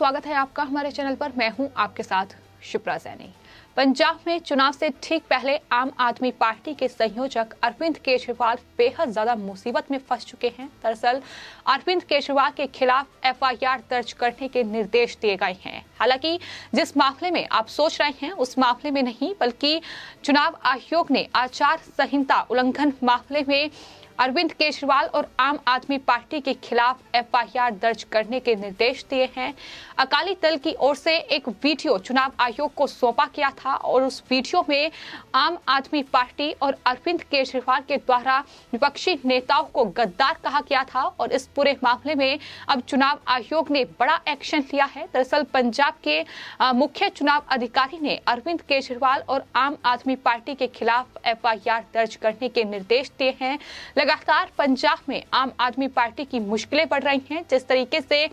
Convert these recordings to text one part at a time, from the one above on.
स्वागत है आपका हमारे चैनल पर। मैं हूं आपके साथ शिप्रा सैनी। पंजाब में चुनाव से ठीक पहले आम आदमी पार्टी के संयोजक अरविंद केजरीवाल बेहद ज्यादा मुसीबत में फंस चुके हैं। दरअसल अरविंद केजरीवाल के खिलाफ एफआईआर दर्ज करने के निर्देश दिए गए हैं। हालांकि जिस मामले में आप सोच रहे हैं उस मामले में नहीं, बल्कि चुनाव आयोग ने आचार संहिता उल्लंघन मामले में अरविंद केजरीवाल और आम आदमी पार्टी के खिलाफ एफआईआर दर्ज करने के निर्देश दिए हैं। अकाली दल की ओर से एक वीडियो चुनाव आयोग को सौंपा गया था और उस वीडियो में आम आदमी पार्टी और अरविंद केजरीवाल के द्वारा विपक्षी नेताओं को गद्दार कहा गया था और इस पूरे मामले में अब चुनाव आयोग ने बड़ा एक्शन लिया है। दरअसल पंजाब के मुख्य चुनाव अधिकारी ने अरविंद केजरीवाल और आम आदमी पार्टी के खिलाफ एफआईआर दर्ज करने के निर्देश दिए हैं। लगातार पंजाब में आम आदमी पार्टी की मुश्किलें बढ़ रही हैं। जिस तरीके से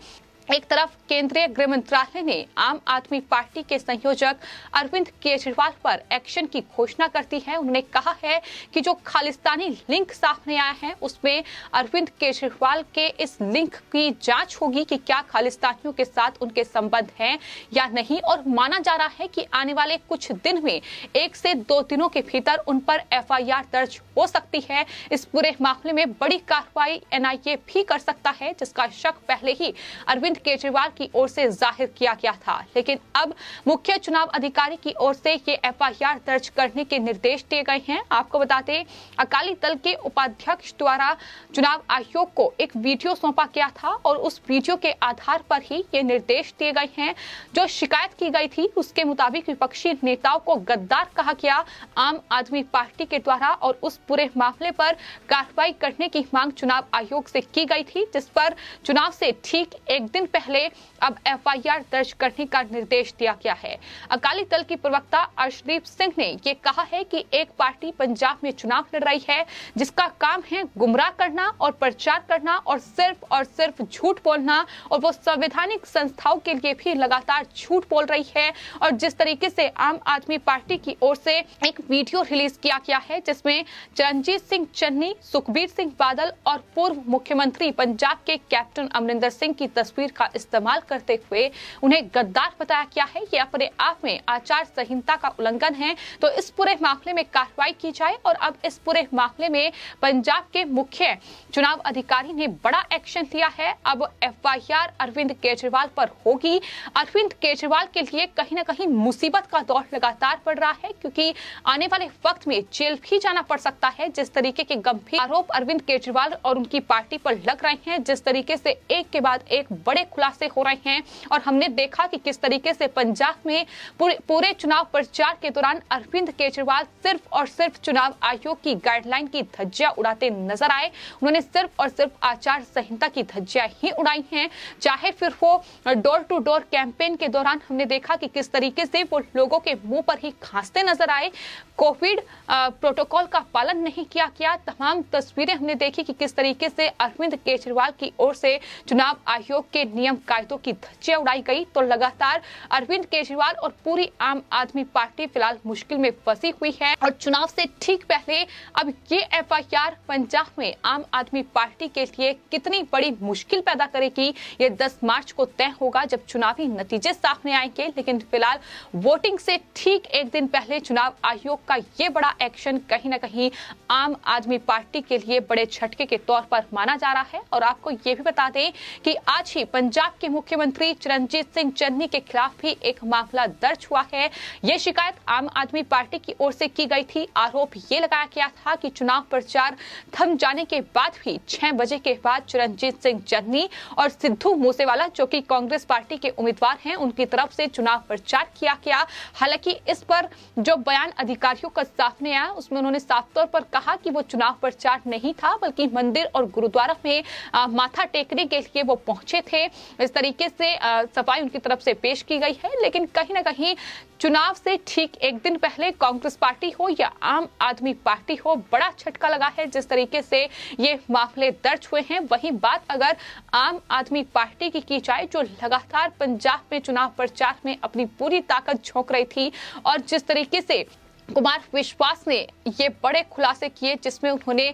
एक तरफ केंद्रीय गृह मंत्रालय ने आम आदमी पार्टी के संयोजक अरविंद केजरीवाल पर एक्शन की घोषणा करती है। उन्होंने कहा है कि जो खालिस्तानी लिंक सामने आया है उसमें अरविंद केजरीवाल के इस लिंक की जांच होगी कि क्या खालिस्तानियों के साथ उनके संबंध हैं या नहीं, और माना जा रहा है कि आने वाले कुछ दिन में 1 से 2 दिनों के भीतर उन पर एफआईआर दर्ज हो सकती है। इस पूरे मामले में बड़ी कार्रवाई एनआईए भी कर सकता है, जिसका शक पहले ही अरविंद केजरीवाल की ओर से जाहिर किया गया था। लेकिन अब मुख्य चुनाव अधिकारी की ओर से ये एफआईआर दर्ज करने के निर्देश दिए गए हैं। आपको बता दें, अकाली दल के उपाध्यक्ष द्वारा चुनाव आयोग को एक वीडियो सौंपा गया था और उस वीडियो के आधार पर ही ये निर्देश दिए गए हैं। जो शिकायत की गई थी उसके मुताबिक विपक्षी नेताओं को गद्दार कहा गया आम आदमी पार्टी के द्वारा और उस पूरे मामले पर कार्रवाई करने की मांग चुनाव आयोग से की गई थी, जिस पर चुनाव से ठीक एक दिन पहले अब एफआईआर दर्ज करने का निर्देश दिया गया है। अकाली दल की प्रवक्ता अर्शदीप सिंह ने ये कहा है कि एक पार्टी पंजाब में चुनाव लड़ रही है जिसका काम है गुमराह करना और प्रचार करना और सिर्फ झूठ बोलना, और वो संवैधानिक संस्थाओं के लिए भी लगातार झूठ बोल रही है। और जिस तरीके से आम आदमी पार्टी की ओर से एक वीडियो रिलीज किया गया है जिसमें चरणजीत सिंह चन्नी, सुखबीर सिंह बादल और पूर्व मुख्यमंत्री पंजाब के कैप्टन अमरिंदर सिंह की तस्वीर का इस्तेमाल करते हुए उन्हें गद्दार बताया गया है। ये अपने आप में आचार संहिता का उल्लंघन है, तो इस पूरे मामले में कार्रवाई की जाए। और अब इस पूरे मामले में पंजाब के मुख्य चुनाव अधिकारी ने बड़ा एक्शन लिया है। अब एफआईआर अरविंद केजरीवाल पर होगी। अरविंद केजरीवाल के लिए कहीं ना कहीं मुसीबत का दौर लगातार बढ़ रहा है, क्योंकि आने वाले वक्त में जेल भी जाना पड़ सकता है। जिस तरीके के गंभीर आरोप अरविंद केजरीवाल और उनकी पार्टी पर लग रहे हैं, जिस तरीके से एक के बाद एक बड़े खुलासे हो रहे हैं, और हमने देखा कि किस तरीके से पंजाब में पूरे चुनाव प्रचार के दौरान अरविंद केजरीवाल सिर्फ और सिर्फ चुनाव आयोग की गाइडलाइन की धज्जियां उड़ाते नजर आए। उन्होंने सिर्फ और सिर्फ आचार संहिता की धज्जियां ही उड़ाई हैं, चाहे फिर वो डोर टू डोर कैंपेन के दौरान हमने देखा कि किस तरीके से वो लोगों के मुंह पर ही खांसते नजर आए। कोविड प्रोटोकॉल का पालन नहीं किया गया। तमाम तस्वीरें हमने देखी कि किस तरीके से अरविंद केजरीवाल की ओर से चुनाव आयोग के नियम कायदों की धज्जियां उड़ाई गई। तो लगातार अरविंद केजरीवाल और पूरी आम आदमी पार्टी फिलहाल मुश्किल में फंसी हुई है। और चुनाव से ठीक पहले अब ये एफआईआर पंजाब में आम आदमी पार्टी के लिए कितनी बड़ी मुश्किल पैदा करेगी, ये 10 मार्च को तय होगा जब चुनावी नतीजे सामने आएंगे। लेकिन फिलहाल वोटिंग से ठीक एक दिन पहले चुनाव आयोग का ये बड़ा एक्शन कहीं ना कहीं आम आदमी पार्टी के लिए बड़े झटके के तौर पर माना जा रहा है। और आपको ये भी बता दें कि आज ही पंजाब के मुख्यमंत्री चरणजीत सिंह चन्नी के खिलाफ भी एक मामला दर्ज हुआ है। ये शिकायत आम आदमी पार्टी की ओर से की गई थी। आरोप ये लगाया गया था कि चुनाव प्रचार थम जाने के बाद भी 6 बजे के बाद चरणजीत सिंह चन्नी और सिद्धू मूसेवाला, जो कि कांग्रेस पार्टी के उम्मीदवार हैं, उनकी तरफ से चुनाव प्रचार किया गया। हालांकि इस पर जो बयान अधिकारियों का सामने आया उसमें उन्होंने साफ तौर पर कहा कि वो चुनाव प्रचार नहीं था, बल्कि मंदिर और गुरुद्वारा में माथा टेकने के लिए वो पहुंचे थे। इस तरीके से सफाई उनकी तरफ से पेश की गई है। लेकिन कहीं ना कहीं चुनाव से ठीक एक दिन पहले कांग्रेस पार्टी हो या आम आदमी पार्टी हो, बड़ा झटका लगा है। जिस तरीके से ये मामले दर्ज हुए हैं, वही बात अगर आम आदमी पार्टी की जाए, जो लगातार पंजाब में चुनाव प्रचार में अपनी पूरी ताकत झोंक रही थी, और जिस तरीके से कुमार विश्वास ने ये बड़े खुलासे किए जिसमें उन्होंने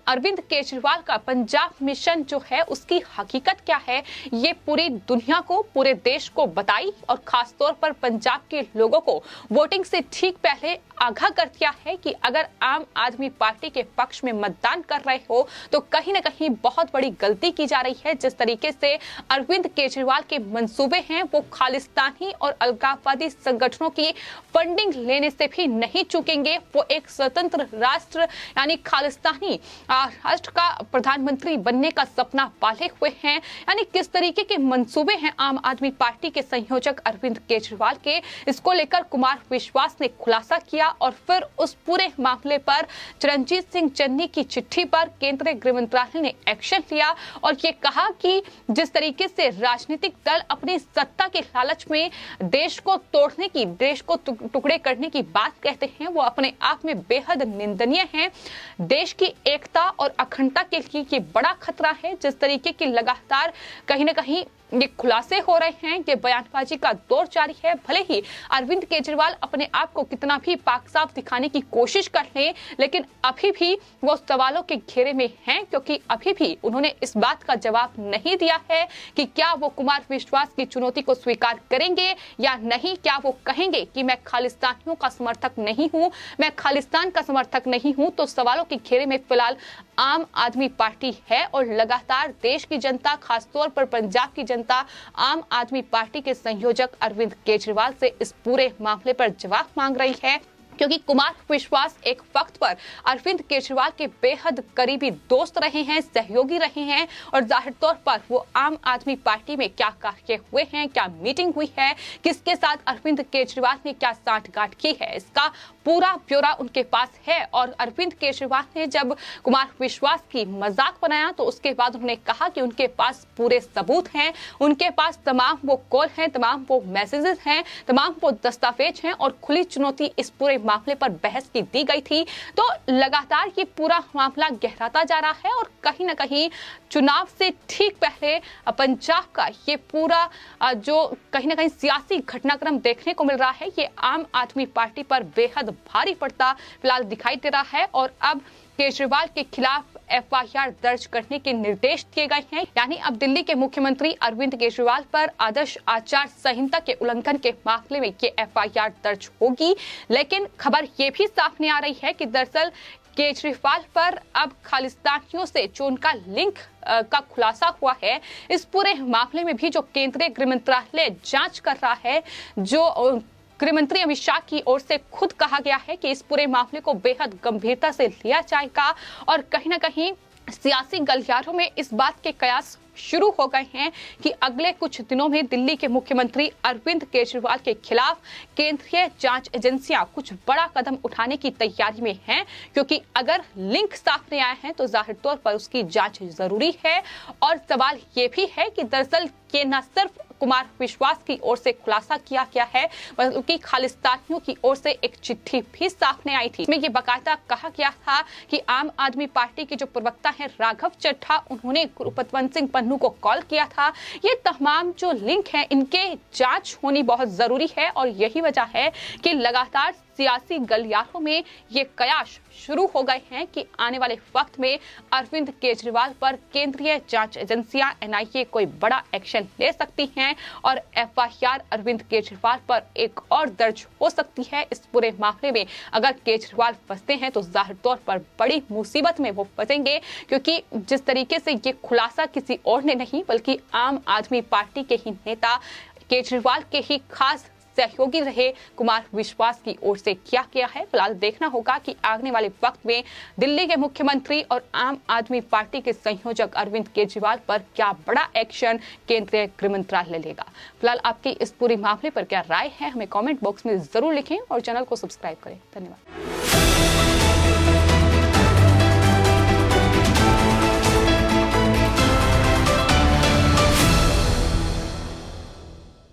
अरविंद केजरीवाल का पंजाब मिशन जो है उसकी हकीकत क्या है, ये पूरी दुनिया को, पूरे देश को बताई और खासतौर पर पंजाब के लोगों को वोटिंग से ठीक पहले आगाह कर दिया है कि अगर आम आदमी पार्टी के पक्ष में मतदान कर रहे हो तो कहीं ना कहीं बहुत बड़ी गलती की जा रही है। जिस तरीके से अरविंद केजरीवाल के मंसूबे हैं वो खालिस्तानी और अलगाववादी संगठनों की फंडिंग लेने से भी नहीं चूकेंगे। वो एक स्वतंत्र राष्ट्र यानी खालिस्तानी राष्ट्र का प्रधानमंत्री बनने का सपना पाले हुए हैं। यानी किस तरीके के मंसूबे हैं आम आदमी पार्टी के संयोजक अरविंद केजरीवाल के, इसको लेकर कुमार विश्वास ने खुलासा किया और फिर उस पूरे मामले पर चरणजीत सिंह चन्नी की चिट्ठी पर केंद्रीय गृह मंत्रालय ने एक्शन लिया और ये कहा कि जिस तरीके से राजनीतिक दल अपनी सत्ता के लालच में देश को तोड़ने की, देश को टुकड़े करने की बात कहते हैं, वो अपने आप में बेहद निंदनीय है। देश की एकता और अखंडता के लिए ये बड़ा खतरा है। जिस तरीके की लगातार कहीं ना कहीं ये खुलासे हो रहे हैं, ये बयानबाजी का दौर जारी है। भले ही अरविंद केजरीवाल अपने आप को कितना भी पाक साफ दिखाने की कोशिश कर लें, लेकिन अभी भी वो सवालों के घेरे में हैं, क्योंकि अभी भी उन्होंने इस बात का जवाब नहीं दिया है कि क्या वो कुमार विश्वास की चुनौती को स्वीकार करेंगे या नहीं। क्या वो कहेंगे कि मैं खालिस्तानियों का समर्थक नहीं हूं, मैं खालिस्तान का समर्थक नहीं हूं। तो सवालों के घेरे में फिलहाल आम आदमी पार्टी है और लगातार देश की जनता, खासतौर पर पंजाब की जनता आम आदमी पार्टी के संयोजक अरविंद केजरीवाल से इस पूरे मामले पर जवाब मांग रही है, क्योंकि कुमार विश्वास एक वक्त पर अरविंद केजरीवाल के बेहद करीबी दोस्त रहे हैं, सहयोगी रहे हैं और जाहिर तौर पर वो आम आदमी पार्टी में क्या कार्य हुए हैं, क्या मीटिंग हुई है, किसके साथ अरविंद केजरीवाल ने क्या साठगांठ की है, इसका पूरा ब्यौरा उनके पास है। और अरविंद केजरीवाल ने जब कुमार विश्वास की मजाक बनाया तो उसके बाद उन्होंने कहा कि उनके पास पूरे सबूत हैं, उनके पास तमाम वो कॉल हैं, तमाम वो मैसेजेस हैं, तमाम वो दस्तावेज हैं और खुली चुनौती इस पूरे मामले पर बहस की दी गई थी। तो लगातार ये पूरा मामला गहराता जा रहा है और कहीं ना कहीं चुनाव से ठीक पहले पंजाब का ये पूरा जो कहीं ना कहीं सियासी घटनाक्रम देखने को मिल रहा है, ये आम आदमी पार्टी पर बेहद भारी पड़ता फिलहाल दिखाई दे रहा है। और अब केजरीवाल के खिलाफ एफआईआर दर्ज करने के निर्देश दिए गए हैं। यानी अब दिल्ली के मुख्यमंत्री अरविंद केजरीवाल पर आदर्श आचार संहिता के उल्लंघन के मामले में ये एफआईआर दर्ज होगी। लेकिन खबर ये भी सामने आ रही है कि दरअसल केजरीवाल पर अब खालिस्तानियों से जो उनका लिंक का खुलासा हुआ है, इस पूरे मामले में भी जो केंद्रीय गृह मंत्रालय जांच कर रहा है, जो गृह मंत्री अमित शाह की ओर से खुद कहा गया है कि इस पूरे मामले को बेहद गंभीरता से लिया जाएगा और कहीं ना कहीं सियासी गलियारों में इस बात के कयास शुरू हो गए हैं कि अगले कुछ दिनों में दिल्ली के मुख्यमंत्री अरविंद केजरीवाल के खिलाफ केंद्रीय जांच एजेंसियां कुछ बड़ा कदम उठाने की तैयारी में हैं, क्योंकि अगर लिंक सामने आए हैं तो जाहिर तौर पर उसकी जांच जरूरी है। और सवाल ये भी है कि दरअसल ये न सिर्फ कुमार विश्वास की ओर से खुलासा किया गया है, बल्कि खालिस्तानियों की ओर से एक चिट्ठी भी सामने आई थी। इसमें ये बाकायदा कहा गया था कि आम आदमी पार्टी के जो प्रवक्ता हैं राघव चड्ढा, उन्होंने गुरपतवंत सिंह पन्नू को कॉल किया था। ये तमाम जो लिंक हैं इनके जांच होनी बहुत जरूरी है और यही वजह है कि लगातार सियासी गलियारों में ये कयास शुरू हो गए हैं कि आने वाले वक्त में अरविंद केजरीवाल पर केंद्रीय जांच एजेंसियां एनआईए कोई बड़ा एक्शन ले सकती हैं और एफआईआर अरविंद केजरीवाल पर एक और दर्ज हो सकती है। इस पूरे मामले में अगर केजरीवाल फंसते हैं तो जाहिर तौर पर बड़ी मुसीबत में वो फंसेंगे, क्योंकि जिस तरीके से ये खुलासा किसी और ने नहीं बल्कि आम आदमी पार्टी के ही नेता केजरीवाल के ही खास सहयोगी रहे कुमार विश्वास की ओर से किया गया है। फिलहाल देखना होगा कि आने वाले वक्त में दिल्ली के मुख्यमंत्री और आम आदमी पार्टी के संयोजक अरविंद केजरीवाल पर क्या बड़ा एक्शन केंद्रीय गृह मंत्रालय लेगा। फिलहाल आपकी इस पूरे मामले पर क्या राय है, हमें कमेंट बॉक्स में जरूर लिखें और चैनल को सब्सक्राइब करें। धन्यवाद।